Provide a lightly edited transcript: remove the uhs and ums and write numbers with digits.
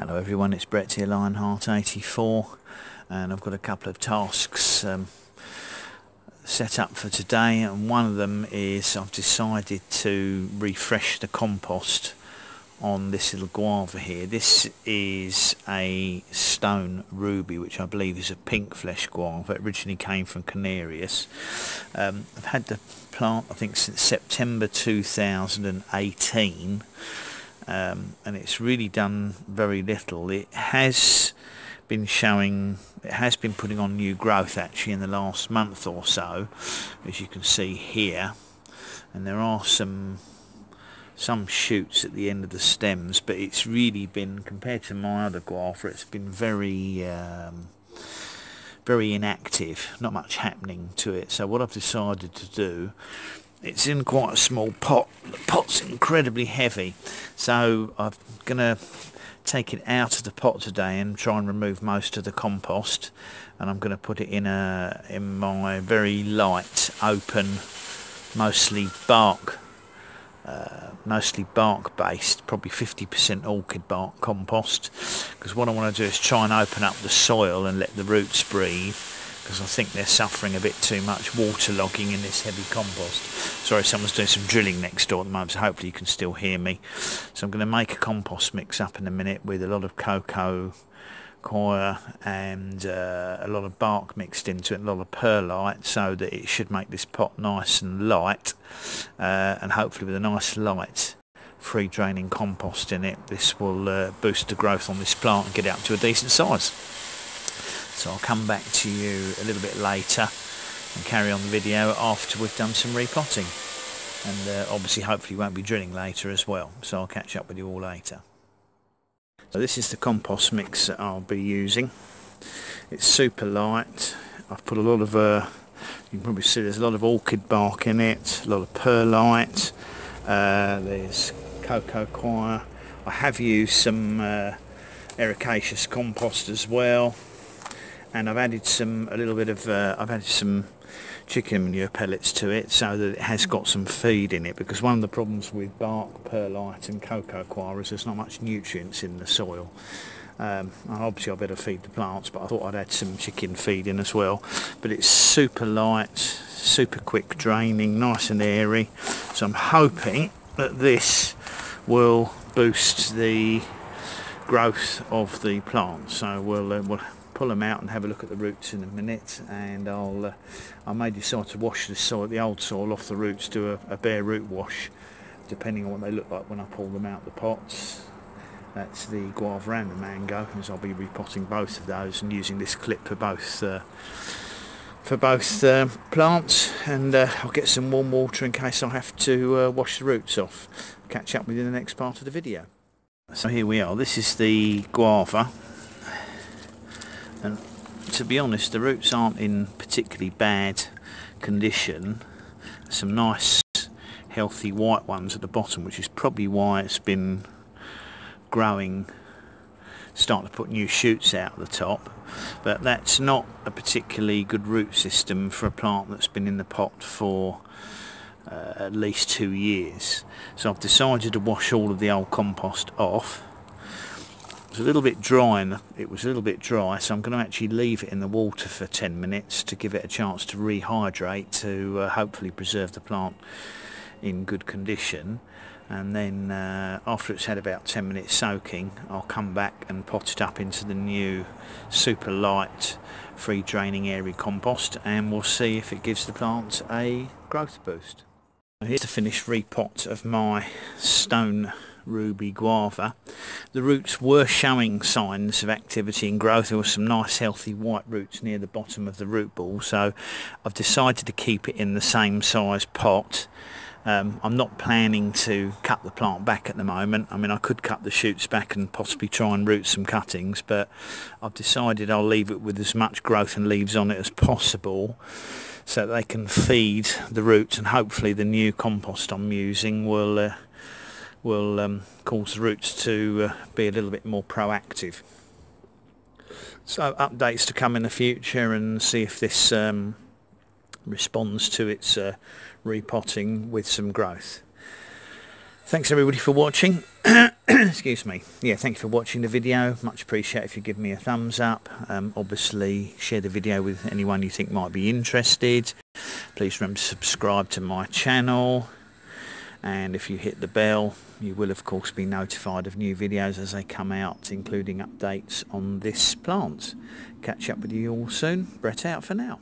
Hello everyone, it's Brett here, Lionheart84, and I've got a couple of tasks set up for today, and one of them is I've decided to refresh the compost on this little guava here. This is a stone ruby, which I believe is a pink flesh guava. It originally came from Canarius. I've had the plant I think since September 2018. And it's really done very little. It has been putting on new growth actually in the last month or so, as you can see here, and there are some shoots at the end of the stems, but it's really been, compared to my other guava, it's been very inactive, not much happening to it. So what I've decided to do, it's in quite a small pot. The pot's incredibly heavy, so I'm going to take it out of the pot today and try and remove most of the compost, and I'm going to put it in my very light, open, mostly bark based, probably 50% orchid bark compost, because what I want to do is try and open up the soil and let the roots breathe, because I think they're suffering a bit too much waterlogging in this heavy compost. Sorry, someone's doing some drilling next door at the moment, so hopefully you can still hear me. So I'm going to make a compost mix up in a minute with a lot of cocoa coir and a lot of bark mixed into it, a lot of perlite, so that it should make this pot nice and light, and hopefully with a nice light free draining compost in it, this will boost the growth on this plant and get it up to a decent size. So I'll come back to you a little bit later and carry on the video after we've done some repotting, and obviously hopefully won't be drilling later as well, so I'll catch up with you all later. So this is the compost mix that I'll be using. It's super light. I've put a lot of you can probably see there's a lot of orchid bark in it, a lot of perlite, there's cocoa coir. I have used some ericaceous compost as well, and I've added some chicken manure pellets to it, so that it has got some feed in it, because one of the problems with bark, perlite and cocoa coir is there's not much nutrients in the soil. Obviously I better feed the plants, but I thought I'd add some chicken feed in as well. But it's super light, super quick draining, nice and airy, so I'm hoping that this will boost the growth of the plant. So we'll pull them out and have a look at the roots in a minute, and I may decide to wash the old soil off the roots, do a bare root wash, depending on what they look like when I pull them out the pots. That's the guava and the mango, as I'll be repotting both of those and using this clip for both plants, and I'll get some warm water in case I have to wash the roots off. Catch up with you in the next part of the video. So here we are, this is the guava, and to be honest the roots aren't in particularly bad condition. Some nice healthy white ones at the bottom, which is probably why it's been growing, starting to put new shoots out at the top, but that's not a particularly good root system for a plant that's been in the pot for at least 2 years. So I've decided to wash all of the old compost off. It was a little bit dry, so I'm going to actually leave it in the water for 10 minutes to give it a chance to rehydrate, to hopefully preserve the plant in good condition. And then after it's had about 10 minutes soaking, I'll come back and pot it up into the new super light free draining airy compost, and we'll see if it gives the plant a growth boost. Here's the finished repot of my stone ruby guava. The roots were showing signs of activity and growth. There were some nice healthy white roots near the bottom of the root ball, so I've decided to keep it in the same size pot. I'm not planning to cut the plant back at the moment. I mean, I could cut the shoots back and possibly try and root some cuttings, but I've decided I'll leave it with as much growth and leaves on it as possible, so that they can feed the roots, and hopefully the new compost I'm using will cause the roots to be a little bit more proactive. So updates to come in the future, and see if this responds to its repotting with some growth. Thanks everybody for watching. excuse me. Yeah, thank you for watching the video. Much appreciate if you give me a thumbs up. Obviously share the video with anyone you think might be interested. Please remember to subscribe to my channel, and if you hit the bell you will of course be notified of new videos as they come out, including updates on this plant. Catch up with you all soon. Brett out for now.